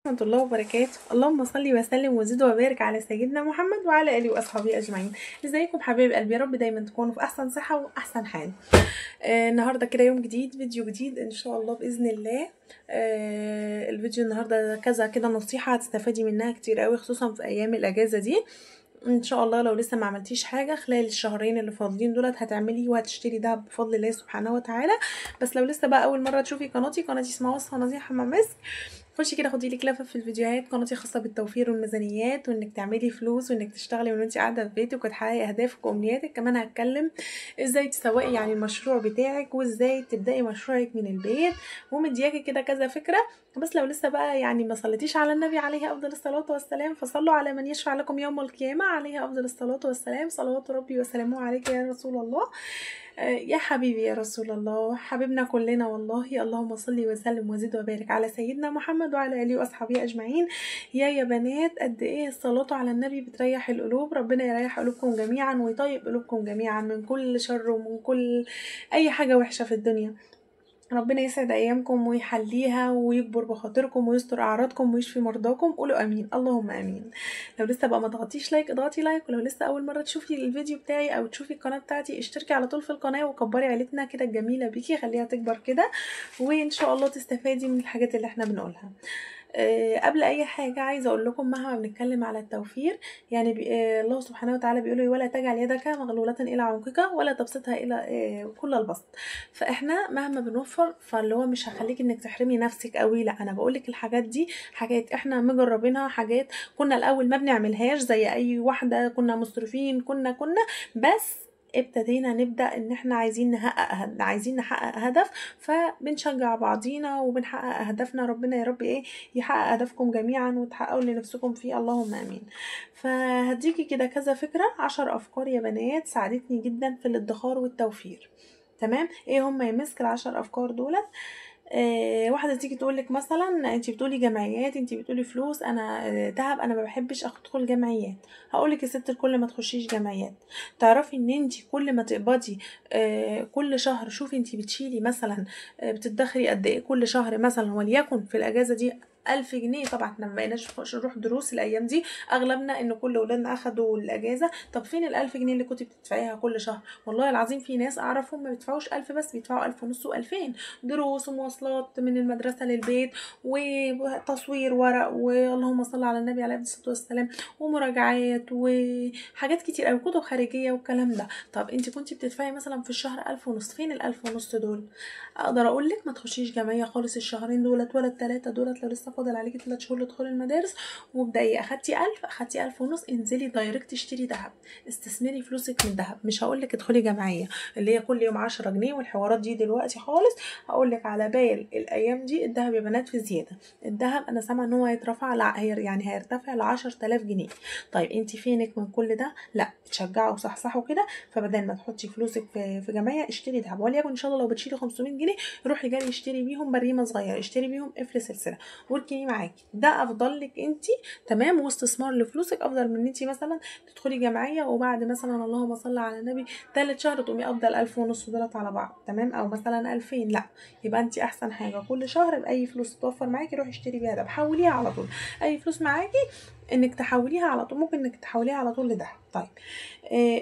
ورحمة الله وبركاته. اللهم صل وسلم وزد وبارك على سيدنا محمد وعلى اله واصحابه اجمعين. ازيكم حبايب قلبي؟ يا رب دايما تكونوا في احسن صحة واحسن حال. النهارده كده يوم جديد، فيديو جديد ان شاء الله باذن الله. الفيديو النهارده كذا كده نصيحة هتستفادي منها كتير قوي، خصوصا في ايام الاجازة دي. ان شاء الله لو لسه ما عملتيش حاجه خلال الشهرين اللي فاضلين دولت هتعملي وهتشتري دهب بفضل الله سبحانه وتعالى. بس لو لسه بقى اول مره تشوفي قناتي اسمها وصفه نصيحه حمام مسك، خشي كده خدي لك لفه في الفيديوهات. قناتي خاصه بالتوفير والميزانيات وانك تعملي فلوس وانك تشتغلي وانت قاعده في بيتك وتحققي اهدافك وامنياتك. كمان هتكلم ازاي تسوقي يعني المشروع بتاعك وازاي تبداي مشروعك من البيت، ومدياكي كده كذا فكره. بس لو لسه بقى يعني ما صليتيش على النبي عليه افضل الصلاه والسلام، فصلوا على من يشفع لكم يوم القيامه عليه افضل الصلاه والسلام. صلوات ربي وسلامه عليك يا رسول الله. يا حبيبي يا رسول الله، حبيبنا كلنا والله. اللهم صل وسلم وزد وبارك على سيدنا محمد وعلى اله واصحابه اجمعين. يا بنات، قد ايه الصلاه على النبي بتريح القلوب. ربنا يريح قلوبكم جميعا ويطيب قلوبكم جميعا من كل شر ومن كل اي حاجه وحشه في الدنيا. ربنا يسعد ايامكم ويحليها ويكبر بخاطركم ويستر اعراضكم ويشفي مرضاكم. قولوا امين، اللهم امين. لو لسه بقى ما ضغطتيش لايك اضغطي لايك، ولو لسه اول مره تشوفي الفيديو بتاعي او تشوفي القناه بتاعتي اشتركي على طول في القناه وكبري عيلتنا كده الجميله بيكي، خليها تكبر كده وان شاء الله تستفادي من الحاجات اللي احنا بنقولها. قبل اي حاجه عايزه اقول لكم مهما بنتكلم على التوفير يعني الله سبحانه وتعالى بيقول ولا تجعل يدك مغلوله الى عنقك ولا تبسطها الى كل البسط. فاحنا مهما بنوفر فاللي هو مش هخليك انك تحرمي نفسك قوي، لا انا بقول لك الحاجات دي حاجات احنا مجربينها، حاجات كنا الاول ما بنعملهاش زي اي واحده، كنا مسرفين كنا بس ابتدينا نبدأ ان احنا عايزين نحقق هدف، فبنشجع بعضينا وبنحقق اهدافنا. ربنا يا رب يحقق اهدافكم جميعا وتحققوا لنفسكم فيه، اللهم امين. فهديكي كده كذا فكرة، 10 افكار يا بنات ساعدتني جدا في الادخار والتوفير. تمام، ايه هم يا مسك ال10 افكار دولت؟ واحده تيجي تقول لك مثلا انت بتقولي جمعيات، انت بتقولي فلوس، انا دهب انا ما بحبش ادخل جمعيات. هقول لك يا ست كل ما تخشيش جمعيات تعرفي ان انت كل ما تقبضي كل شهر، شوفي انت بتشيلي مثلا بتدخري قد ايه كل شهر، مثلا وليكن في الاجازه دي 1000 جنيه. طبعا احنا ما بقيناش نروح دروس الايام دي، اغلبنا ان كل اولادنا اخدوا الاجازه. طب فين ال1000 جنيه اللي كنت بتدفعيها كل شهر؟ والله العظيم في ناس اعرفهم ما بيدفعوش 1000 بس، بيدفعوا 1500 و2000، دروس ومواصلات من المدرسة للبيت وتصوير ورق واللهم صل على النبي عليه الصلاة والسلام ومراجعات وحاجات كتير أوي، كتب خارجية والكلام ده. طب انت كنت بتدفعي مثلا في الشهر 1500، فين ال1500 دول؟ اقدر اقول لك ما تخشيش جمعية خالص الشهرين دولت ولا ال3 دولت. لو لسه فاضل عليكي 3 شهور لدخول المدارس وابدأي، اخدتي 1000 اخدتي 1500، انزلي دايركت اشتري دهب، استثمري فلوسك من دهب. مش هقول لك ادخلي جمعية اللي هي كل يوم 10 جنيه والحوارات دي دلوقتي خالص. هقول لك على بال الايام دي الذهب يا بنات في زياده. الذهب انا سامعه ان هو هيترفع يعني هيرتفع ل 10000 جنيه. طيب انت فينك من كل ده؟ لا تشجعوا وصحصحوا كده. فبدل ما تحطي فلوسك في جمعيه اشتري ذهب، وليكن ان شاء الله لو بتشيلي 500 جنيه روحي جري اشتري بيهم بريمه صغيره، اشتري بيهم قفل سلسله واركنيه معاكي، ده افضل لك انت. تمام، واستثمار لفلوسك افضل من ان انت مثلا تدخلي جمعيه وبعد مثلا اللهم صل على النبي 3 شهر تقومي افضل 1500 دولار على بعض. تمام، او مثلا 2000. لا، يبقى انت احسن حاجه كل شهر باي فلوس تتوفر معاكي روحي اشتري بيها ده، حوليها على طول. اي فلوس معاكي انك تحوليها على طول، ممكن انك تحوليها على طول لده. طيب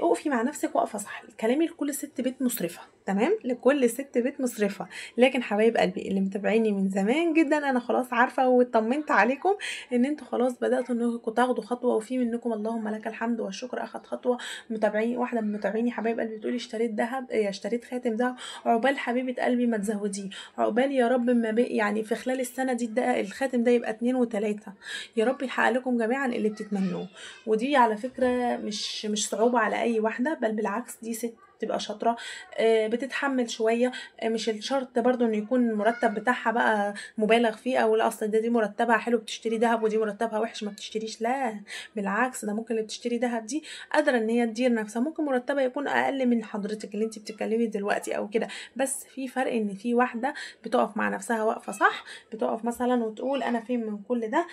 اقفي مع نفسك وقفه صح. كلامي لكل ست بيت مصرفه، تمام، لكل ست بيت مصرفه. لكن حبايب قلبي اللي متابعيني من زمان جدا انا خلاص عارفه واطمنت عليكم ان انتوا خلاص بداتوا انكم تاخدوا خطوه، وفي منكم اللهم لك الحمد والشكر اخد خطوه. متابعين، واحده من متابعيني حبايب قلبي بتقولي اشتريت ذهب، اشتريت خاتم ذهب. عقبال حبيبه قلبي ما تزوديه، عقبال يا رب ما يعني في خلال السنه دي ده الخاتم ده يبقى 2 و3. يا رب يحقق لكم جميعا اللي بتتمنوه. ودي على فكره مش صعوبه على اي واحده، بل بالعكس دي ست تبقى شاطره بتتحمل شويه. مش الشرط برضو ان يكون المرتب بتاعها بقى مبالغ فيه، او لا اصل دي مرتبها حلو بتشتري دهب ودي مرتبها وحش ما بتشتريش. لا بالعكس، ده ممكن اللي بتشتري دهب دي قادره ان هي تدير نفسها، ممكن مرتبها يكون اقل من حضرتك اللي انت بتتكلمي دلوقتي او كده. بس في فرق ان في واحده بتقف مع نفسها واقفه صح، بتقف مثلا وتقول انا فين من كل ده.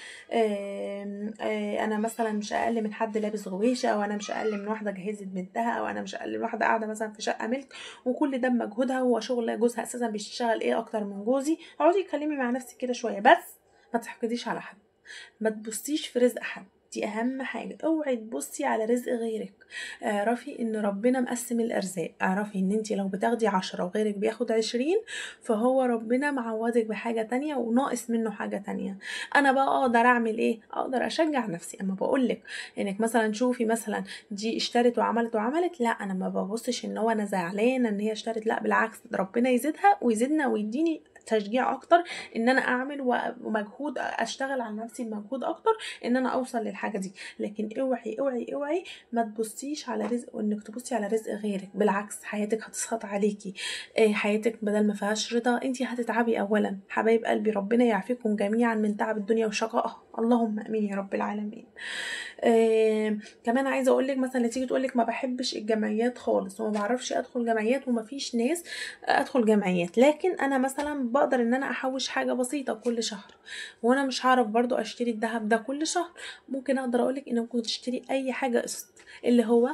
انا مثلا مش اقل من حد لابس غويشه، او انا مش اقل من واحده جهزت بنتها، او انا مش اقل من واحده قاعده مثلا في شقه ملك وكل ده بمجهودها. هو شغل جوزها اساسا بيشتغل ايه اكتر من جوزي؟ اقعدي اتكلمي مع نفسك كده شويه بس، ما تحقديش على حد. ما تبصيش في رزق حد، دي اهم حاجة. اوعي تبصي على رزق غيرك. اعرفي ان ربنا مقسم الارزاق. اعرفي ان انت لو بتاخدي 10 وغيرك بياخد 20، فهو ربنا معوضك بحاجة تانية وناقص منه حاجة تانية. انا بقى اقدر اعمل ايه؟ اقدر اشجع نفسي. اما بقولك انك مثلا شوفي مثلا دي اشترت وعملت، لا انا ما ببصش ان هو انا زعلانة ان هي اشترت، لا بالعكس، ربنا يزيدها ويزيدنا ويديني تشجيع اكتر ان انا اعمل ومجهود، اشتغل على نفسي بمجهود اكتر ان انا اوصل للحاجه دي. لكن اوعي اوعي اوعي ما تبصيش على رزق، وانك تبصي على رزق غيرك، بالعكس حياتك هتسخط عليكي. حياتك بدل ما فيهاش رضا انت هتتعبي. اولا حبايب قلبي، ربنا يعافيكم جميعا من تعب الدنيا وشقائها، اللهم امين يا رب العالمين. كمان عايزه اقول لك مثلا تيجي تقول لك ما بحبش الجمعيات خالص وما بعرفش ادخل جمعيات وما فيش ناس ادخل جمعيات، لكن انا مثلا بقدر ان انا احوش حاجه بسيطه كل شهر، وانا مش هعرف برضو اشتري الذهب ده كل شهر. ممكن اقدر اقولك ان ممكن تشتري اي حاجه قسط، اللي هو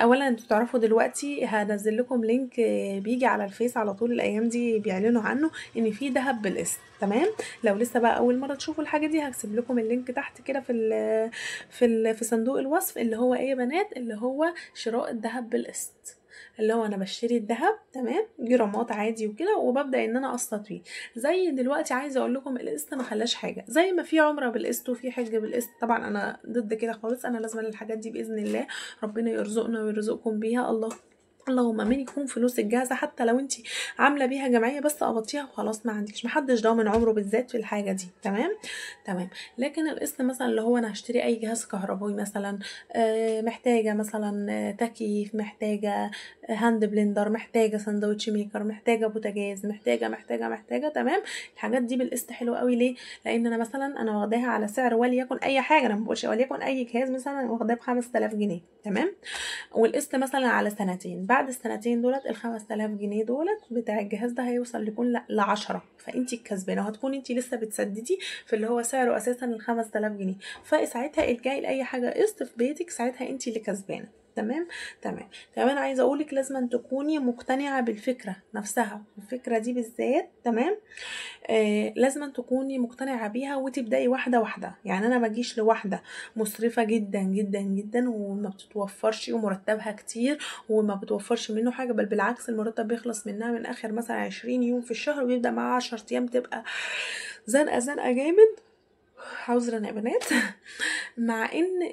اولا انتوا تعرفوا دلوقتي هنزل لكم لينك بيجي على الفيس على طول الايام دي بيعلنوا عنه ان في ذهب بالقسط. تمام، لو لسه بقى اول مره تشوفوا الحاجه دي هكتب لكم اللينك تحت كده في صندوق الوصف، اللي هو ايه يا بنات، اللي هو شراء الذهب بالقسط، اللي هو انا بشتري الذهب تمام جرامات عادي وكده، وببدا ان انا اقسط فيه. زي دلوقتي عايزه اقول لكم القسط ما خلاش حاجه، زي ما في عمره بالقسط وفي حج بالقسط. طبعا انا ضد كده خالص، انا لازم الحاجات دي باذن الله ربنا يرزقنا ويرزقكم بيها. اللهم امين. يكون فلوسك جاهزه، حتى لو انت عامله بيها جمعيه بس قبضتيها وخلاص، ما عندكش، محدش ضامن عمره بالذات في الحاجه دي. تمام تمام. لكن القسط مثلا اللي هو انا هشتري اي جهاز كهربائي مثلا، محتاجه مثلا تكييف، محتاجه هاند بلندر، محتاجه ساندوتش ميكر، محتاجه بوتاجاز، محتاجه. تمام، الحاجات دي بالقسط حلو قوي. ليه؟ لان انا مثلا انا واخداها على سعر وليكن اي حاجه، انا ما بقولش وليكن اي جهاز مثلا واخداه ب 5000 جنيه. تمام، والقسط مثلا على سنتين، بعد السنتين دولت ال 5000 جنيه دولت بتاع الجهاز ده هيوصل ليكون ل 10، فانت الكسبانه، وهتكون انت لسه بتسددي في اللي هو سعره اساسا ال 5000 جنيه. فساعتها الجاي لاي حاجه قسط في بيتك ساعتها انت اللي كسبانه. تمام تمام. كمان عايزه اقولك لازم تكوني مقتنعه بالفكره نفسها، الفكره دي بالذات. تمام، لازم تكوني مقتنعه بيها وتبداي واحده واحده. يعني انا ما اجيش لواحده مسرفه جدا جدا جدا وما بتتوفرش ومرتبها كتير وما بتوفرش منه حاجه، بل بالعكس المرتب بيخلص منها من اخر مثلا 20 يوم في الشهر ويبدا معاها 10 ايام تبقى زنقه جامد، عذرا يا بنات مع ان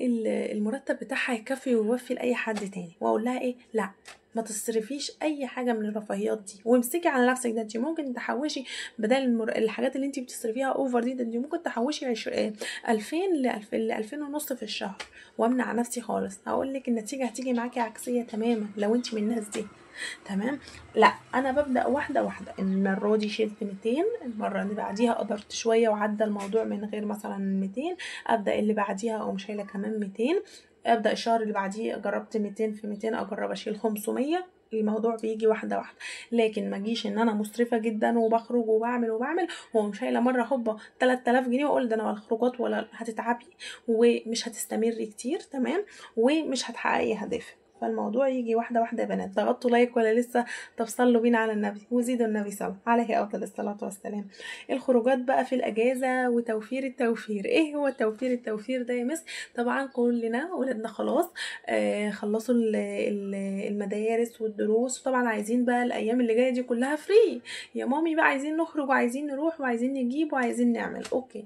المرتب بتاعها يكفي ويوفي لاي حد تاني. واقول لها ايه؟ لا، ما تصرفيش اي حاجه من الرفاهيات دي وامسكي على نفسك. ده انت ممكن تحوشي بدل الحاجات اللي انت بتصرفيها اوفر دي، ده انت ممكن تحوشي 2000 ل 2000 ونص في الشهر. وامنع نفسي خالص، هقول لك النتيجه هتيجي معاكي عكسيه تماما لو انت من الناس دي. تمام، لا انا ببدا واحده واحده. المره دي شلت 200، المره اللي بعديها قدرت شويه وعدى الموضوع من غير مثلا 200، ابدا اللي بعديها اقوم شايله كمان 200، ابدا الشهر اللي بعديه جربت 200 في 200 اجرب اشيل 500. الموضوع بيجي واحده واحده، لكن ما جيش ان انا مسرفه جدا وبخرج وبعمل هو مش شايله مره هوبا 3000 جنيه واقول ده انا ولا خروجات ولا هتتعبي ومش هتستمري كتير. تمام، ومش هتحققي هدفك. فالموضوع يجي واحده واحده. يا بنات ضغطتوا لايك ولا لسه؟ طب صلوا بينا على النبي وزيدوا النبي صلى عليه افضل الصلاه والسلام. الخروجات بقى في الاجازه وتوفير التوفير. ايه هو التوفير ده يا مس؟ طبعا كلنا ولادنا خلاص خلصوا المدارس والدروس، وطبعا عايزين بقى الايام اللي جايه دي كلها فري. يا مامي بقى عايزين نخرج وعايزين نروح وعايزين نجيب وعايزين نعمل. اوكي،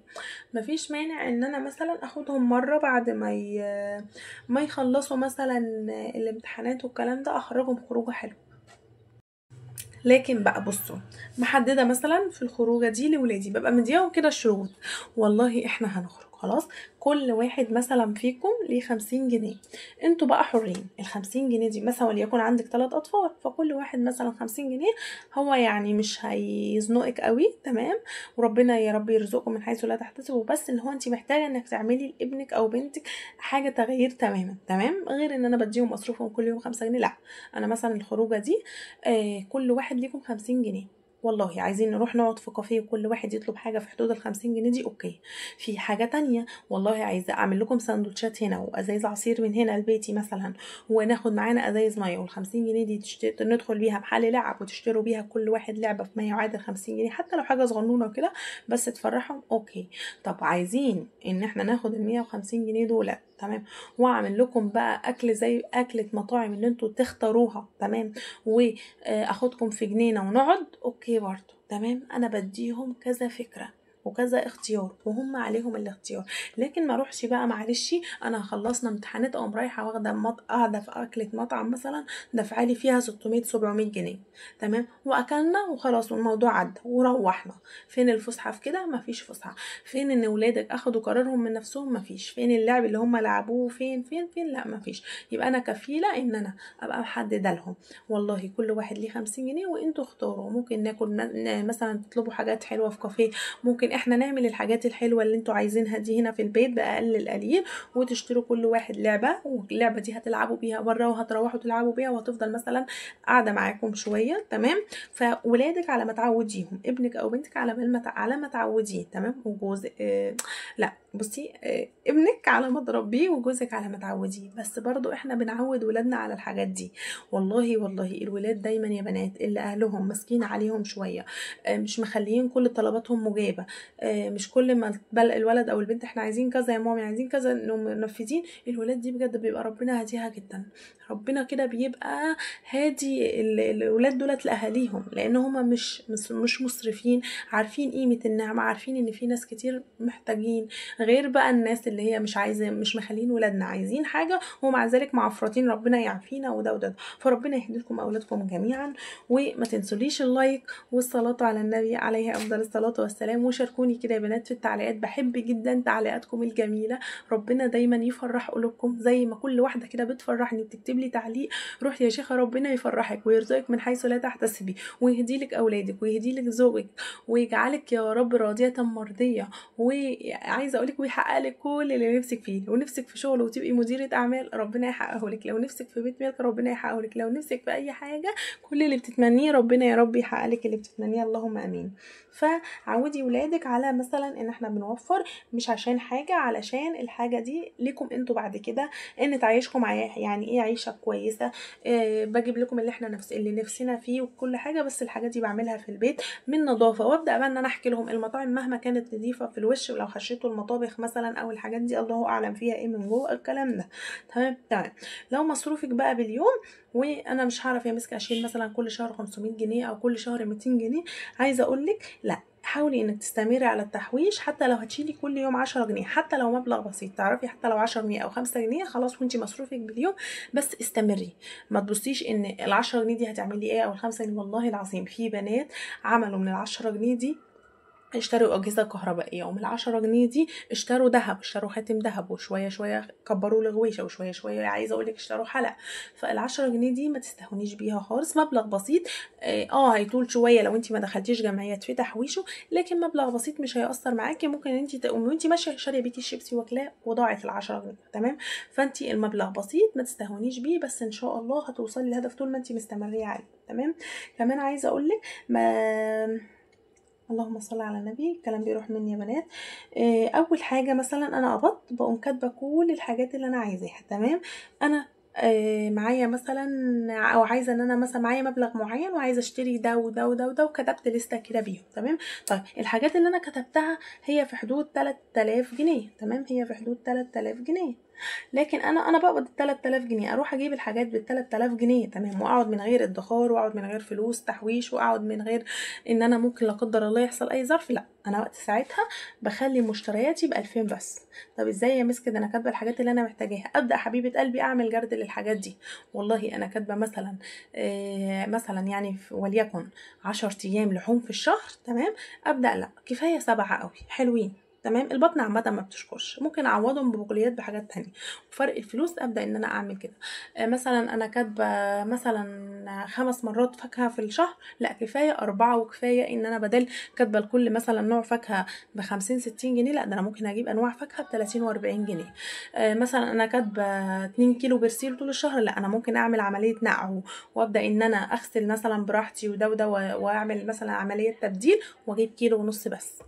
مفيش مانع ان انا مثلا اخدهم مره بعد ما يخلصوا مثلا الامتحانات والكلام ده، اخرجهم خروجه حلوه. لكن بقى بصوا، محدده مثلا في الخروجه دي لولادي، ببقى مديهم كده الشروط. والله احنا هنخرج خلاص، كل واحد مثلا فيكم ليه 50 جنيه، انتوا بقى حرين. ال50 جنيه دي مثلا وليكن عندك 3 اطفال، فكل واحد مثلا 50 جنيه، هو يعني مش هيزنقك قوي. تمام، وربنا يا رب يرزقكم من حيث لا تحتسبوا، بس ان هو انت محتاجه انك تعملي لابنك او بنتك حاجه تغيير تماما. تمام، غير ان انا بديهم مصروفهم كل يوم 5 جنيه، لا، انا مثلا الخروجه دي كل واحد ليكم 50 جنيه. والله عايزين نروح نقعد في كافيه وكل واحد يطلب حاجه في حدود ال50 جنيه دي، اوكي. في حاجه تانية، والله عايزه اعمل لكم سندوتشات هنا وازايز عصير من هنا لبيتي مثلا، وناخد معانا ازايز ميه، وال50 جنيه دي ندخل بيها محل لعب وتشتروا بيها كل واحد لعبه ما يعادل 50 جنيه، حتى لو حاجه صغنونه كده بس تفرحهم، اوكي. طب عايزين ان احنا ناخد ال150 جنيه دول، تمام، واعمل لكم بقى اكل زي اكله مطاعم اللي انتوا تختاروها، تمام، واخدكم في جنينه ونقعد، اوكي برضو تمام. انا بديهم كذا فكره وكذا اختيار وهم عليهم الاختيار، لكن ما اروحش بقى معلش انا خلصنا امتحانات اقوم رايحه واخده قاعده في اكله مطعم مثلا دافعالي فيها 600 700 جنيه، تمام، واكلنا وخلاص والموضوع عدى وروحنا. فين الفسحه في كده؟ مفيش فسحه. فين ان ولادك اخدوا قرارهم من نفسهم؟ مفيش. فين اللعب اللي هم لعبوه؟ فين لا مفيش. يبقى انا كفيله ان انا ابقى محدده لهم، والله كل واحد ليه 50 جنيه وانتوا اختاروا. ممكن ناكل مثلا تطلبوا حاجات حلوه في كافيه، ممكن احنا نعمل الحاجات الحلوه اللي انتوا عايزينها دي هنا في البيت باقل القليل، وتشتروا كل واحد لعبه، واللعبه دي هتلعبوا بيها بره وهتروحوا تلعبوا بيها وهتفضل مثلا قاعده معاكم شويه، تمام. فولادك على ما تعوديهم، ابنك او بنتك على ما تعوديه، تمام. وجوز لا بصي ابنك على ما تربيه وجوزك على ما تعوديه، بس برضو احنا بنعود ولادنا على الحاجات دي. والله الولاد دايما يا بنات اللي اهلهم ماسكين عليهم شويه، مش مخليين كل طلباتهم مجابه، مش كل ما الولد او البنت احنا عايزين كذا يا مامي عايزين كذا انهم منفذين، الولاد دي بجد بيبقى ربنا هاديها جدا. ربنا كده بيبقى هادي الولاد دولت لاهاليهم، لان هما مش مسرفين، عارفين قيمه النعمه، عارفين ان في ناس كتير محتاجين، غير بقى الناس اللي هي مش عايزه، مش مخلين ولادنا عايزين حاجه ومع ذلك معفرطين، ربنا يعافينا وده. فربنا يهديكم اولادكم جميعا. وما تنسوليش اللايك والصلاه على النبي عليه افضل الصلاه والسلام، وشاركوني كده يا بنات في التعليقات، بحب جدا تعليقاتكم الجميله. ربنا دايما يفرح قلوبكم زي ما كل واحده كده بتفرحني وبتكتب لي تعليق. روحي يا شيخه ربنا يفرحك ويرزقك من حيث لا تحتسبي، ويهدي لك اولادك ويهدي لك زوجك، ويجعلك يا رب راضيه مرضيه، وعايزه اقول لك ويحقق لك كل اللي نفسك فيه. لو نفسك في شغل وتبقي مديره اعمال ربنا يحققه لك، لو نفسك في بيت ملك ربنا يحققه لك، لو نفسك في اي حاجه كل اللي بتتمنيه ربنا يا رب يحقق لك اللي بتتمنيه، اللهم امين. فعودي ولادك على مثلا ان احنا بنوفر مش عشان حاجه، علشان الحاجه دي ليكم انتوا بعد كده، ان تعيشكم يعني ايه عيشه كويسه. بجيب لكم اللي احنا اللي نفسنا فيه وكل حاجه، بس الحاجات دي بعملها في البيت من نظافه. وابدا بقى ان انا احكي لهم المطاعم مهما كانت نظيفه في الوش، ولو خشيتوا المطابخ مثلا او الحاجات دي الله اعلم فيها ايه من جوه الكلام ده، تمام. لو مصروفك بقى باليوم، وانا مش هعرف يا مسك اشيل مثلا كل شهر 500 جنيه او كل شهر 200 جنيه، عايزه اقول لك لا، حاولي انك تستمري على التحويش. حتى لو هتشيلي كل يوم 10 جنيه، حتى لو مبلغ بسيط تعرفي، حتى لو 10 جنيه او 5 جنيه خلاص وانتي مصروفك باليوم، بس استمري. ما تبصيش ان ال10 جنيه دي هتعملي ايه او ال5 جنيه. والله العظيم في بنات عملوا من ال10 جنيه دي اشتروا اجهزه كهربائيه، ومن ال10 جنيه دي اشتروا ذهب، اشتروا خاتم ذهب، وشويه شويه كبروا الغويشه، وشويه شويه عايزه اقول لك اشتروا حلق. فال10 جنيه دي ما تستهونيش بيها خالص، مبلغ بسيط. هيطول شويه لو انت ما دخلتيش جمعيات في تحويشه، لكن مبلغ بسيط مش هيأثر معاكي. ممكن انت تقومي وانت ماشيه شاريه بيكي الشيبسي واكلاه وضاعت ال10 جنيه، تمام. فانت المبلغ بسيط ما تستهونيش بيه، بس ان شاء الله هتوصلي للهدف طول ما انت مستمريه عليه، تمام. كمان عايزه اقول لك ما اللهم صل على النبي، الكلام بيروح مني يا بنات. اول حاجه مثلا انا قبضت بقوم كاتبه كل الحاجات اللي انا عايزاها، تمام. انا معايا مثلا، او عايزه ان انا مثلا معايا مبلغ معين وعايزه اشتري ده وده وده وده، وكتبت لسته كده بيهم، تمام. طيب الحاجات اللي انا كتبتها هي في حدود 3000 جنيه، تمام، هي في حدود 3000 جنيه. لكن انا بقبض 3000 جنيه، اروح اجيب الحاجات بال3000 جنيه، تمام، واقعد من غير ادخار، واقعد من غير فلوس تحويش، واقعد من غير ان انا ممكن لا قدر الله يحصل اي ظرف. لا، انا وقت ساعتها بخلي مشترياتي ب2000 بس. طب ازاي يا مسك؟ ده انا كاتبه الحاجات اللي انا محتاجاها. ابدا حبيبه قلبي اعمل جرد للحاجات دي. والله انا كاتبه مثلا مثلا يعني وليكن 10 ايام لحوم في الشهر، تمام. ابدا لا كفايه 7 قوي حلوين، تمام. البطن عامه ما بتشكرش، ممكن اعوضهم ببقوليات بحاجات تانية. وفرق الفلوس ابدا ان انا اعمل كده. مثلا انا كاتبه مثلا 5 مرات فاكهه في الشهر، لا كفايه 4، وكفايه ان انا بدل كاتبه لكل مثلا نوع فاكهه ب50 60 جنيه، لا ده انا ممكن اجيب انواع فاكهه ب30 و40 جنيه. مثلا انا كاتبه 2 كيلو برسيل طول الشهر، لا انا ممكن اعمل عمليه نقع وابدا ان انا اغسل مثلا براحتي وده واعمل مثلا عمليه تبديل واجيب كيلو ونص بس.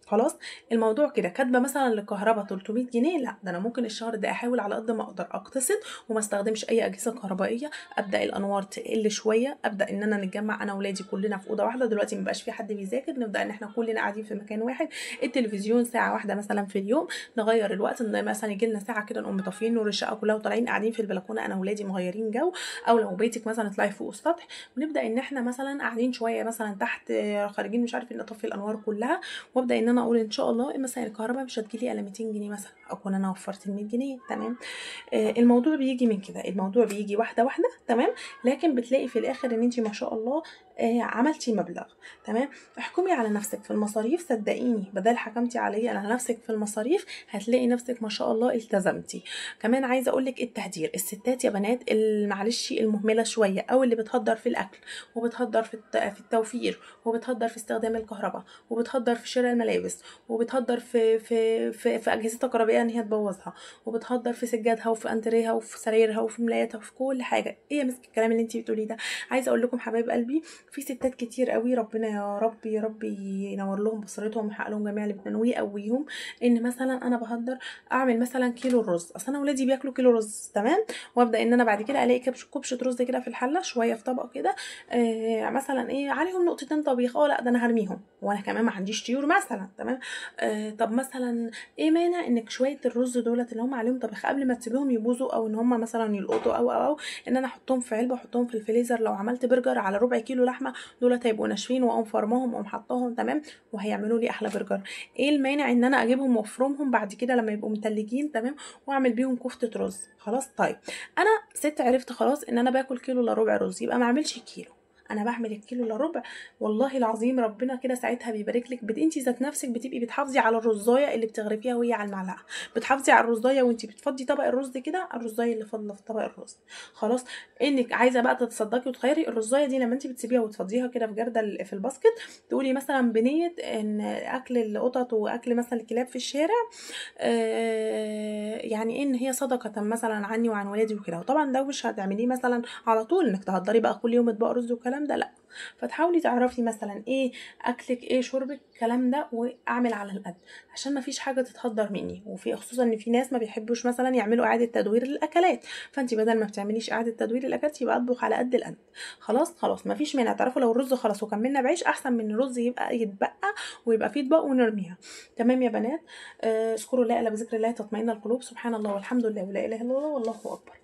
خلاص. الموضوع كده. كاتبه مثلا للكهرباء 300 جنيه، لا ده انا ممكن الشهر ده احاول على قد ما اقدر اقتصد وما استخدمش اي اجهزه كهربائيه، ابدا الانوار تقل شويه، ابدا ان انا نتجمع انا واولادي كلنا في اوضه واحده. دلوقتي مبقاش في حد بيذاكر، نبدا ان احنا كلنا قاعدين في مكان واحد. التلفزيون ساعه واحده مثلا في اليوم، نغير الوقت، ان مثلا يجي لنا ساعه كده نقوم مطفيين نور الشقه كلها وطالعين قاعدين في البلكونه انا واولادي مغيرين جو. او لو بيتك مثلا اطلعي فوق السطح، ونبدا ان احنا مثلا قاعدين شويه مثلا تحت خارجين مش عارف ان اطفي الانوار كلها، وابدا ان انا اقول ان شاء الله مثلا الكهرباء مش هتجيلي الا 200 جنيه مثلا، اكون انا وفرت ال 100 جنيه. تمام. الموضوع بيجي من كده، الموضوع بيجي واحده واحده. تمام. لكن بتلاقي في الاخر ان انت ما شاء الله عملتي مبلغ. تمام. احكمي على نفسك في المصاريف، صدقيني بدل حكمتي على نفسك في المصاريف هتلاقي نفسك ما شاء الله التزمتي. كمان عايزه اقول لك التهدير، الستات يا بنات معلش المهمله شويه، او اللي بتهدر في الاكل وبتهدر في التوفير، وبتهدر في استخدام الكهرباء، وبتهدر في شراء الملابس، وبتهدر في اجهزتها الكهربائيه ان هي تبوظها، وبتهدر في سجادها وفي انتريها وفي سرايرها وفي ملاياتها وفي كل حاجه. ايه يا مسك الكلام اللي انت بتقوليه ده؟ عايزه اقول لكم حبايب قلبي، في ستات كتير قوي ربنا يا رب يا رب ينور لهم بصيرتهم ويحقق لهم جميع اللي بيتمنوه ويقويهم، ان مثلا انا بهدر اعمل مثلا كيلو الرز، اصل انا ولادي بياكلوا كيلو رز. تمام. وابدا ان انا بعد كده الاقي كبشه رز كده في الحله، شويه في طبق كده، مثلا ايه عليهم نقطتين طبيخ، لا ده انا هرميهم وانا كمان ما عنديش طيور مثلا. تمام. طب مثلا ايه مانع انك شويه الرز دولت اللي هم عليهم طبخ قبل ما تسيبيهم يبوظوا او ان هم مثلا يلقطوا او ان انا احطهم في علبه احطهم في الفريزر، لو عملت برجر على ربع كيلو لحمه دولت هيبقوا ناشفين، واقوم فرماهم واقوم حطاهم. تمام. وهيعملوا لي احلى برجر. ايه المانع ان انا اجيبهم وافرمهم بعد كده لما يبقوا متلجين؟ تمام. واعمل بيهم كفته رز. خلاص. طيب انا ست عرفت خلاص ان انا باكل كيلو الا ربع رز، يبقى ما اعملش كيلو، انا بعمل الكيلو الا ربع. والله العظيم ربنا كده ساعتها بيبارك لك، انت ذات نفسك بتبقي بتحافظي على الرزايه اللي بتغرفيها وهي على المعلقه، بتحافظي على الرزايه وانت بتفضي طبق الرز كده، الرزايه اللي فاضله في طبق الرز. خلاص. انك عايزه بقى تتصدقي وتخيري الرزايه دي لما انت بتسيبيها وتفضيها كده في جرده في الباسكت، تقولي مثلا بنيه ان اكل القطط واكل مثلا الكلاب في الشارع يعني ان هي صدقه مثلا عني وعن ولادي وكده. وطبعا ده مش هتعمليه مثلا على طول انك تهدري بقى كل يوم اطباق رز والكلام ده، لا. فتحاولي تعرفي مثلا ايه اكلك ايه شربك الكلام ده، واعمل على القد عشان ما فيش حاجه تتهدر مني. وفي خصوصا ان في ناس ما بيحبوش مثلا يعملوا اعاده تدوير للاكلات، فانت بدل ما بتعمليش اعاده تدوير للاكلات يبقى اطبخ على قد القد. خلاص ما فيش مانع. تعرفوا لو الرز خلاص وكملنا بعيش احسن من الرز يبقى يتبقى ويبقى فيه اطباق ونرميها. تمام يا بنات. اذكروا الله الا بذكر الله تطمئن القلوب. سبحان الله والحمد لله ولا اله الا الله والله اكبر.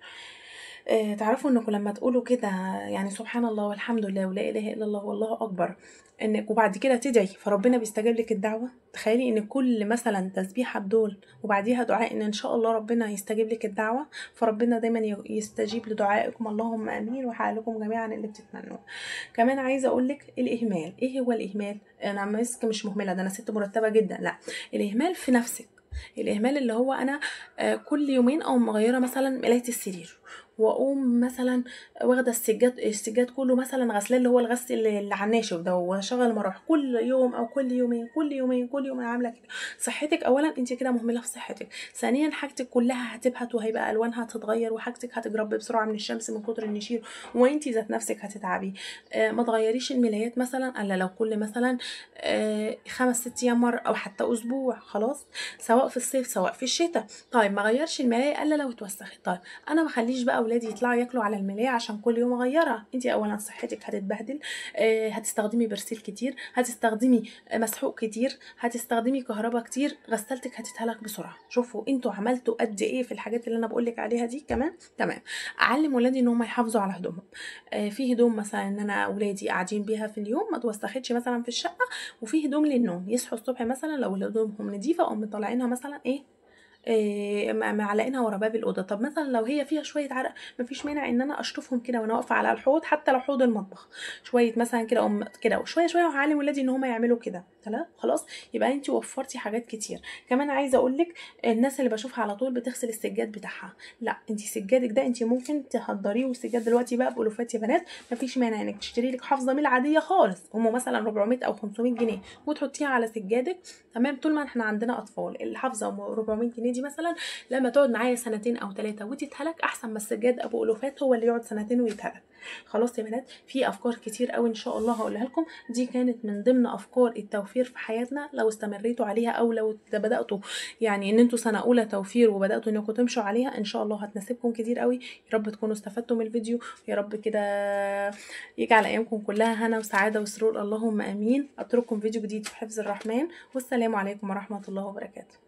تعرفوا انكم لما تقولوا كده يعني سبحان الله والحمد لله ولا اله الا الله والله اكبر، انك وبعد كده تدعي فربنا بيستجيب لك الدعوه. تخيلي ان كل مثلا تسبيحه بدول وبعديها دعاء ان شاء الله ربنا يستجيب لك الدعوه، فربنا دايما يستجيب لدعائكم. اللهم امين ويحقق لكم جميعا اللي بتتمنوه. كمان عايزه اقول لك الاهمال. ايه هو الاهمال؟ انا مش مهمله، ده انا ست مرتبه جدا، لا. الاهمال في نفسك. الاهمال اللي هو انا كل يومين او مغيره مثلا ملايه السرير، واقوم مثلا واخده السجاد كله مثلا غسلاه اللي هو الغسل اللي على الناشف ده، واشغل المروحه كل يوم او كل يومين كل يوم انا عامله كده. صحتك اولا انت كده مهمله في صحتك، ثانيا حاجتك كلها هتبهت وهيبقى الوانها هتتغير، وحاجتك هتجرب بسرعه من الشمس من كتر النشير، وانت ذات نفسك هتتعبي. ما تغيريش الملايات مثلا الا لو كل مثلا 5 6 ايام مره او حتى اسبوع. خلاص. سواء في الصيف سواء في الشتاء. طيب ما غيرش الملايه الا لو اتوسخت. طيب انا ما اخليش بقى اولادي يطلعوا ياكلوا على الملايه عشان كل يوم اغيرها. انت اولا صحتك هتتبهدل، هتستخدمي برسيل كتير، هتستخدمي مسحوق كتير، هتستخدمي كهرباء كتير، غسالتك هتتهلك بسرعه. شوفوا انتوا عملتوا قد ايه في الحاجات اللي انا بقول لك عليها دي كمان. تمام. اعلم ولادي ان هم يحافظوا على هدومهم. في هدوم مثلا ان انا اولادي قاعدين بيها في اليوم ما توسختش مثلا في الشقه، وفي هدوم للنوم يصحوا الصبح مثلا لو هدومهم نظيفه او مطلعينها مثلا ايه معلقينها ورا باب الاوضه. طب مثلا لو هي فيها شويه عرق، مفيش مانع ان انا اشطفهم كده وانا واقفه على الحوض، حتى لو حوض المطبخ، شويه مثلا كده كده وشويه شويه، وهعلم ولادي ان هم يعملوا كده. تمام خلاص، يبقى انت وفرتي حاجات كتير. كمان عايزه اقول لك، الناس اللي بشوفها على طول بتغسل السجاد بتاعها، لا انت سجادك ده انت ممكن تحضريه. والسجاد دلوقتي بقى بألوفات يا بنات، مفيش مانع انك تشتري لك حافظه ميل عاديه خالص، هم مثلا 400 او 500 جنيه، وتحطيها على سجادك. تمام، طول ما احنا عندنا اطفال، الحافظه 400 جنيه دي مثلا لما تقعد معايا سنتين او 3 وتتهلك، احسن ما السجاد ابو ألوفات هو اللي يقعد سنتين ويتهلك. خلاص يا بنات، في افكار كتير قوي ان شاء الله هقولها لكم. دي كانت من ضمن افكار التوفير في حياتنا، لو استمريتوا عليها او لو بداتوا يعني ان انتوا سنه اولى توفير وبداتوا انكم تمشوا عليها، ان شاء الله هتناسبكم كتير قوي. يا رب تكونوا استفدتوا من الفيديو، يا رب كده يجعل ايامكم كلها هنا وسعاده وسرور، اللهم امين. اترككم فيديو جديد في حفظ الرحمن، والسلام عليكم ورحمه الله وبركاته.